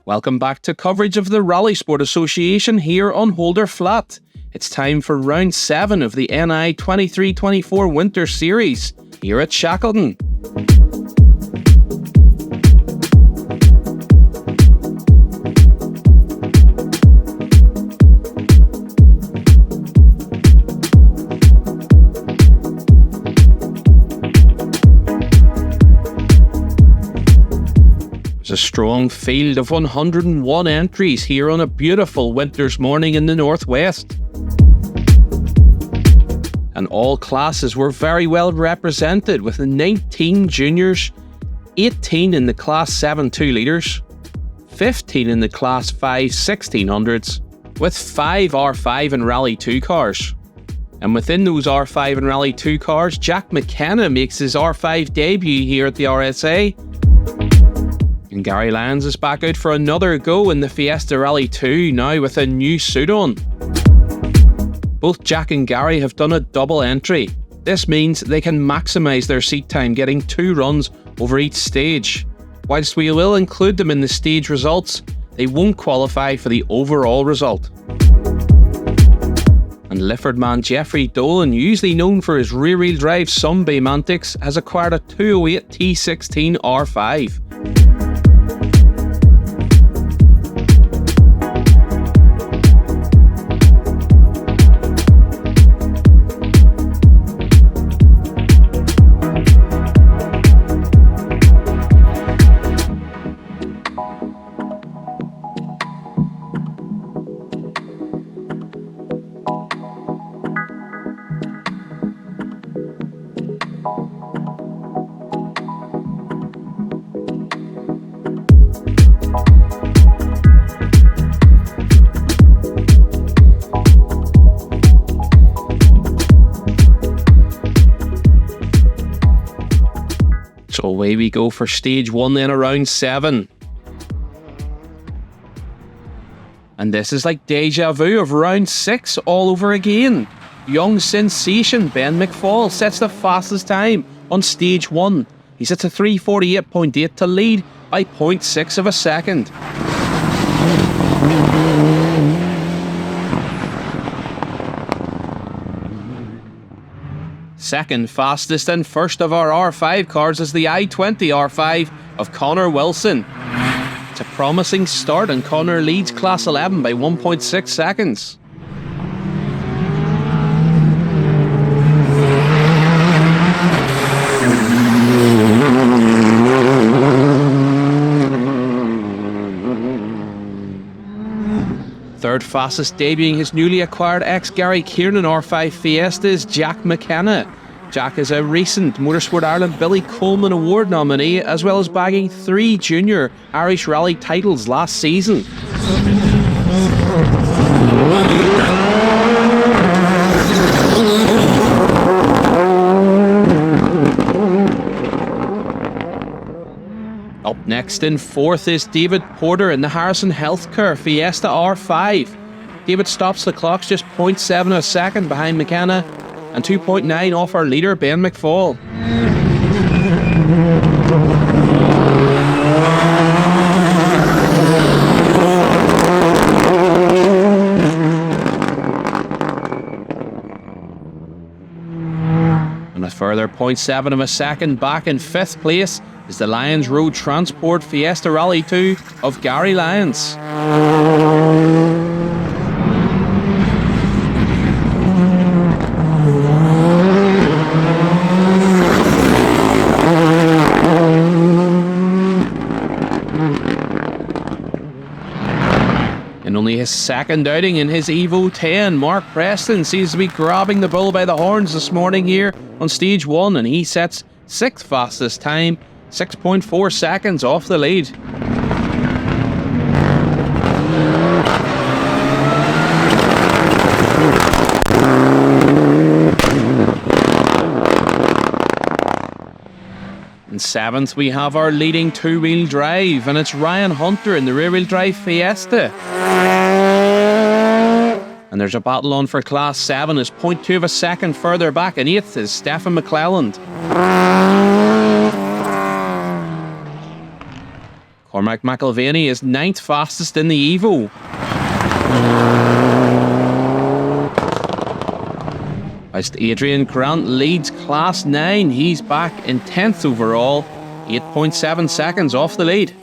Welcome back to coverage of the Rallysport Association here on Holder Flat. It's time for round 7 of the NI 23-24 Winter Series here at Shackleton. A strong field of 101 entries here on a beautiful winter's morning in the northwest. And all classes were very well represented, with 19 juniors, 18 in the Class 7 2 litres, 15 in the Class 5 1600s, with 5 R5 and Rally 2 cars. And within those R5 and Rally 2 cars, Jack McKenna makes his R5 debut here at the RSA. And Gary Lyons is back out for another go in the Fiesta Rally 2, now with a new suit on. Both Jack and Gary have done a double entry. This means they can maximise their seat time, getting 2 runs over each stage. Whilst we will include them in the stage results, they won't qualify for the overall result. And Lifford man Jeffrey Dolan, usually known for his rear-wheel drive Sunbeam antics, has acquired a 208 T16 R5. So away we go for stage 1 then, around 7. And this is like deja vu of round 6 all over again. Young sensation Ben McFall sets the fastest time on stage 1. He sets a 3:48.8 to lead by 0.6 of a second. Second fastest and first of our R5 cars is the I-20 R5 of Connor Wilson. It's a promising start, and Connor leads Class 11 by 1.6 seconds. Third fastest, debuting his newly acquired ex-Gary Kiernan R5 Fiesta, is Jack McKenna. Jack is a recent Motorsport Ireland Billy Coleman Award nominee, as well as bagging 3 junior Irish Rally titles last season. Up next in 4th is David Porter in the Harrison Healthcare Fiesta R5. David stops the clocks just 0.7 of a second behind McKenna, and 2.9 off our leader Ben McFall. And a further 0.7 of a second back in 5th place is the Lyons Road Transport Fiesta Rally 2 of Gary Lyons. In only his second outing in his Evo 10, Mark Preston seems to be grabbing the bull by the horns this morning here on stage 1, and he sets 6th fastest time, 6.4 seconds off the lead. In 7th we have our leading 2-wheel drive, and it's Ryan Hunter in the rear-wheel drive Fiesta. And there's a battle on for Class 7 as 0.2 of a second further back. In 8th is Stefan McClelland. Cormac McIlvaney is 9th fastest in the Evo. Whilst Adrian Grant leads Class 9, he's back in 10th overall, 8.7 seconds off the lead.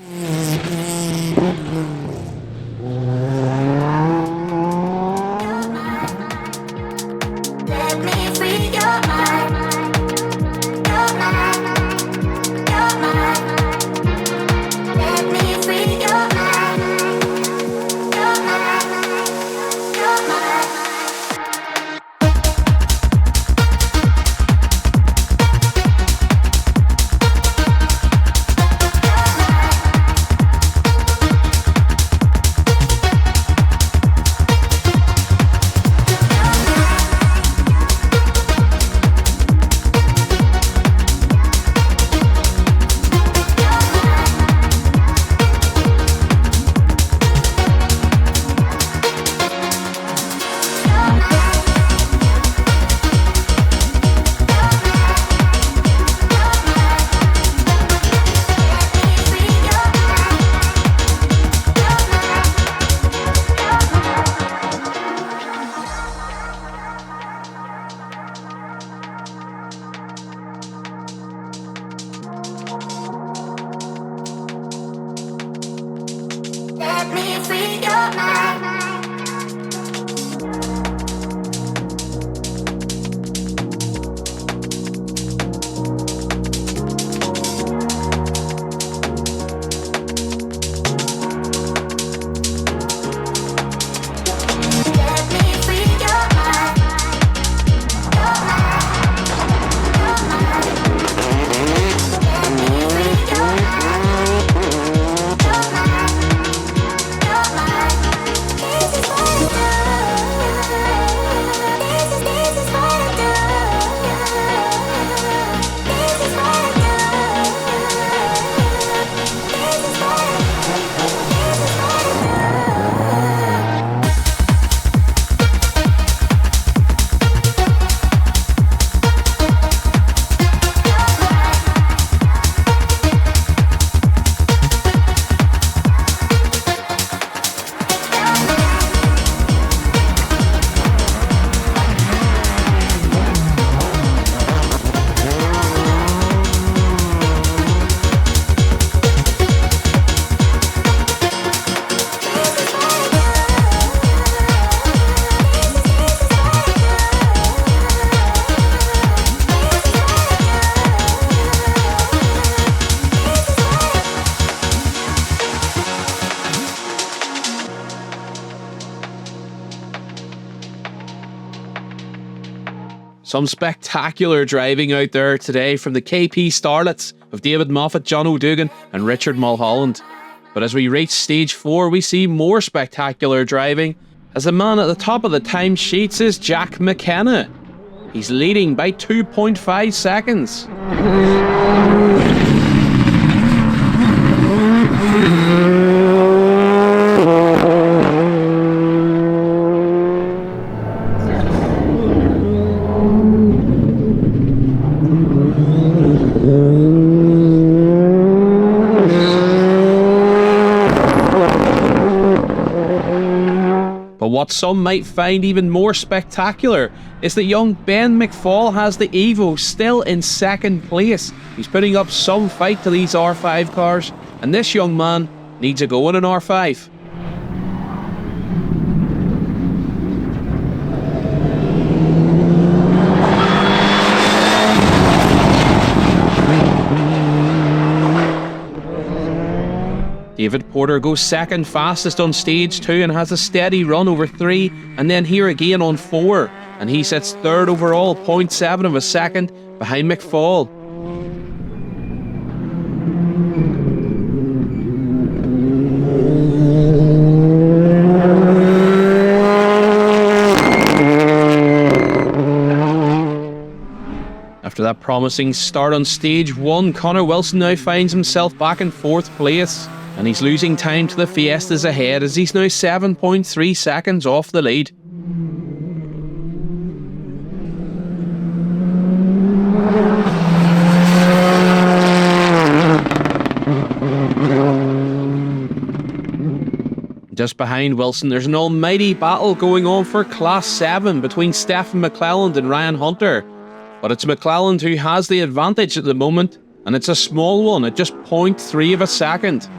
Some spectacular driving out there today from the KP Starlets of David Moffat, John O'Dugan and Richard Mulholland. But as we reach stage 4, we see more spectacular driving as the man at the top of the time sheets is Jack McKenna. He's leading by 2.5 seconds. But what some might find even more spectacular is that young Ben McFall has the Evo still in second place. He's putting up some fight to these R5 cars, and this young man needs a go in an R5. David Porter goes second fastest on stage 2 and has a steady run over 3, and then here again on 4, and he sits third overall, 0.7 of a second behind McFall. After that promising start on stage 1, Connor Wilson now finds himself back in 4th place. And he's losing time to the Fiestas ahead as he's now 7.3 seconds off the lead. just behind Wilson, there's an almighty battle going on for Class 7 between Stephen McClelland and Ryan Hunter. But it's McClelland who has the advantage at the moment, and it's a small one at just 0.3 of a second.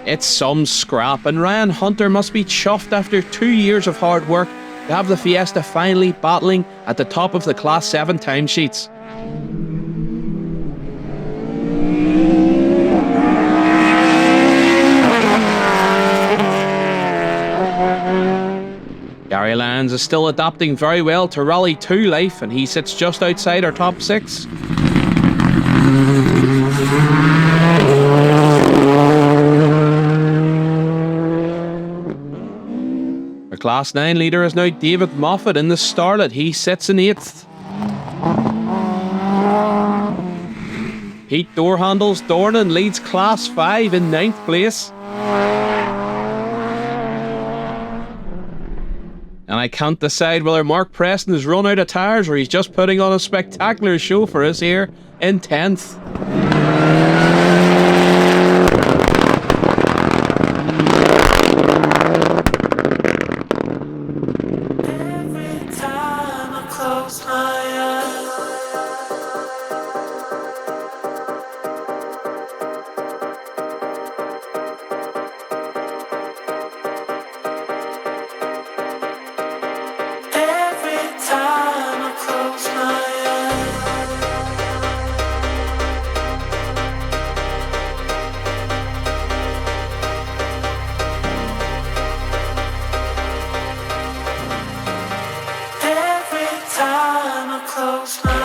It's some scrap, and Ryan Hunter must be chuffed after 2 years of hard work to have the Fiesta finally battling at the top of the Class 7 timesheets. Gary Lyons is still adapting very well to Rally 2 life, and he sits just outside our top 6. Our Class 9 leader is now David Moffat in the Starlet. He sits in 8th. Pete Doorhandles Dornan leads Class 5 in 9th place. And I can't decide whether Mark Preston has run out of tyres or he's just putting on a spectacular show for us here in 10th. Every time I close my eyes, every time I close my eyes, every time I close my eyes. Every time I close my eyes.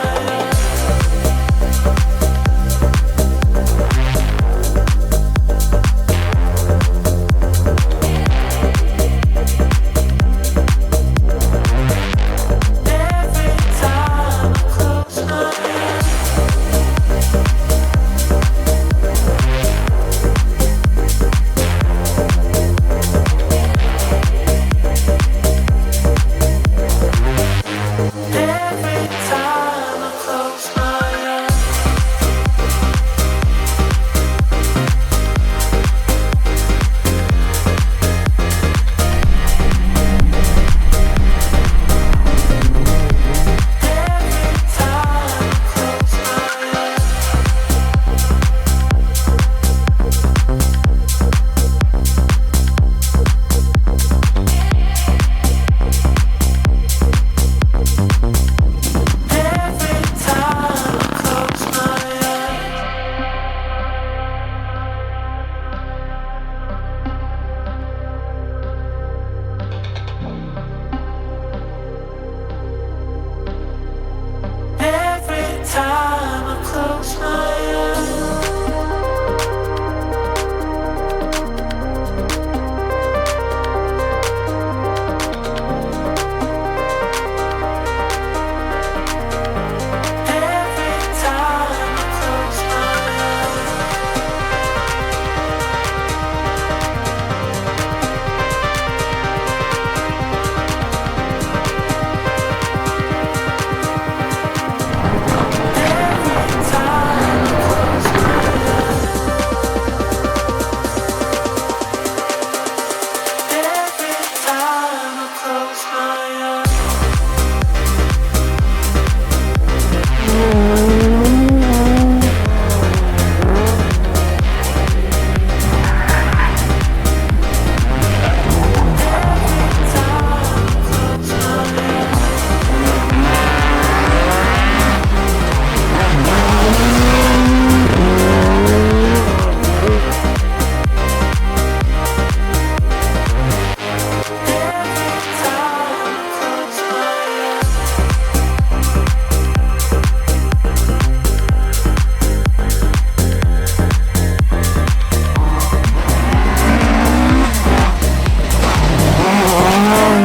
Every time I close my eyes. Every time I close my eyes. Every time I close my eyes. Every time I close my eyes. Every time I close my eyes. Every time I close my eyes.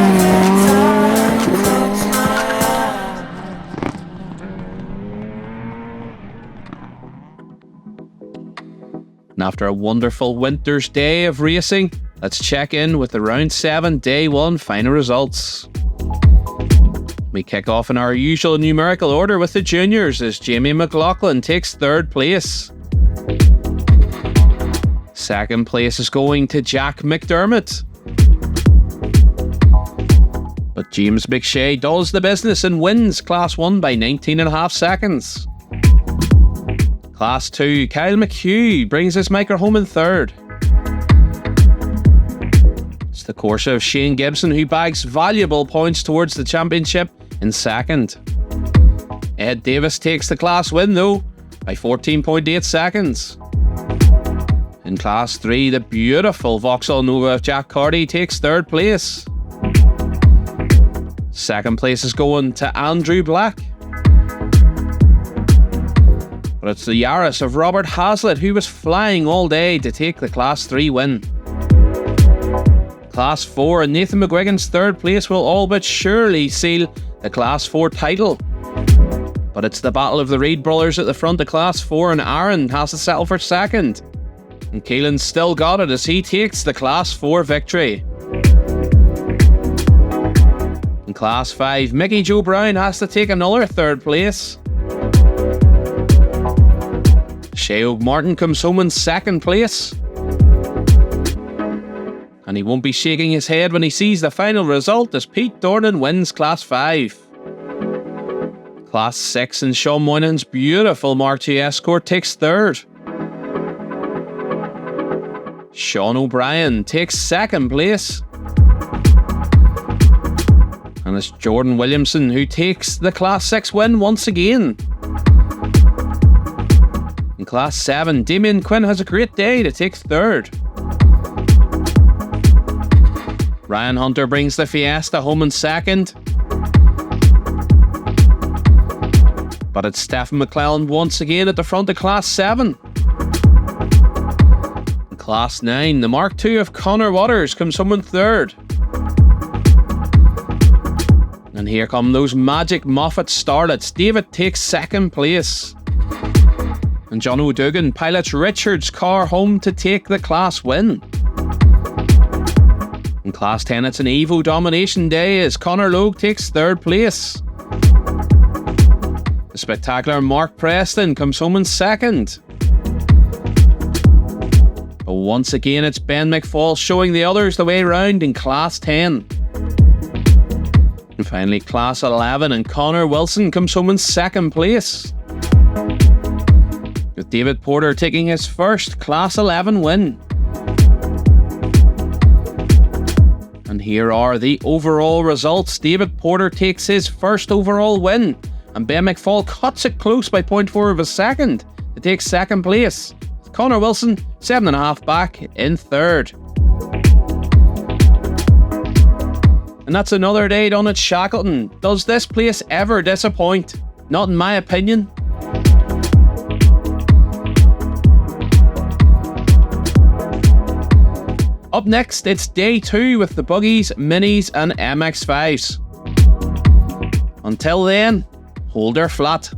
Every time I close my eyes. And after a wonderful winter's day of racing, let's check in with the Round 7 Day 1 final results. We kick off in our usual numerical order with the juniors as Jamie McLaughlin takes 3rd place. 2nd place is going to Jack McDermott. But James McShay does the business and wins Class 1 by 19.5 seconds. Class 2, Kyle McHugh brings his micro home in 3rd. It's the Corsa of Shane Gibson who bags valuable points towards the championship in 2nd. Ed Davis takes the class win though by 14.8 seconds. In Class 3, the beautiful Vauxhall Nova of Jack Carty takes 3rd place. 2nd place is going to Andrew Black. But it's the Yaris of Robert Hazlitt who was flying all day to take the Class 3 win. Class 4 and Nathan McGuigan's 3rd place will all but surely seal the Class 4 title. But it's the battle of the Reid brothers at the front of Class 4 and Aaron has to settle for 2nd. And Keelan's still got it as he takes the Class 4 victory. In Class 5, Mickey Joe Brown has to take another 3rd place. Shea Martin comes home in 2nd place. And he won't be shaking his head when he sees the final result as Pete Dornan wins Class 5. Class 6 and Sean Moynan's beautiful Mark II Escort takes 3rd. Sean O'Brien takes 2nd place. And it's Jordan Williamson who takes the Class 6 win once again. In Class 7, Damien Quinn has a great day to take 3rd. Ryan Hunter brings the Fiesta home in 2nd. But it's Stephen McClellan once again at the front of Class 7. In Class 9, the Mark II of Connor Waters comes home in 3rd. And here come those magic Moffat starlets. David takes 2nd place. And John O'Dugan pilots Richard's car home to take the class win. In Class 10, it's an Evo domination day as Conor Logue takes 3rd place. The spectacular Mark Preston comes home in 2nd. But once again, it's Ben McFall showing the others the way round in Class 10. And finally, Class 11 and Connor Wilson comes home in 2nd place. With David Porter taking his first Class 11 win. And here are the overall results. David Porter takes his first overall win, and Ben McFall cuts it close by 0.4 of a second to take 2nd place. With Connor Wilson 7.5 back in 3rd. And that's another day done at Shackleton. Does this place ever disappoint? Not in my opinion. Up next, it's day 2 with the Buggies, Minis and MX-5s. Until then, hold her flat.